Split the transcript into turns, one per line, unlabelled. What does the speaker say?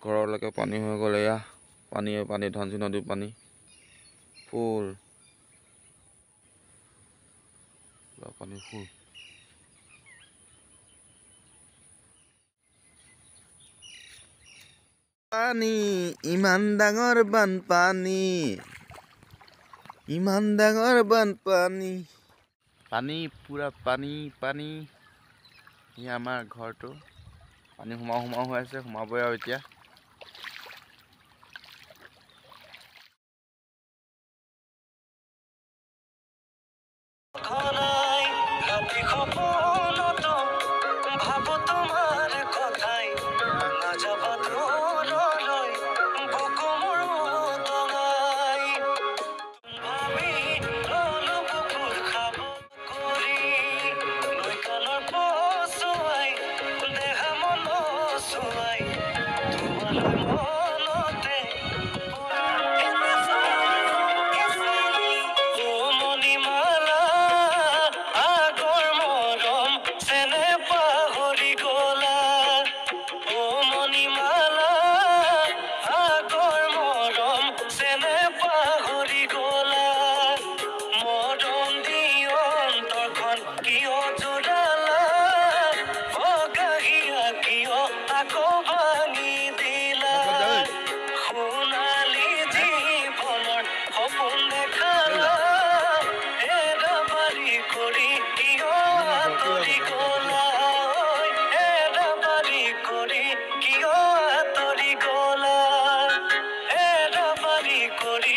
ঘৰলৈকে পানী হৈ গ'ল। এয়া পানী ধনশী নদীৰ পানী ফুল পানী ফুল। পানী ইমান ডাঙৰ বানপানী, ইমান ডাঙৰ বানপানী, পানী পুৰা পানী পানী। ই আমাৰ ঘৰটো পানী সোমাও হৈ আছে, সোমাবই আৰু এতিয়া।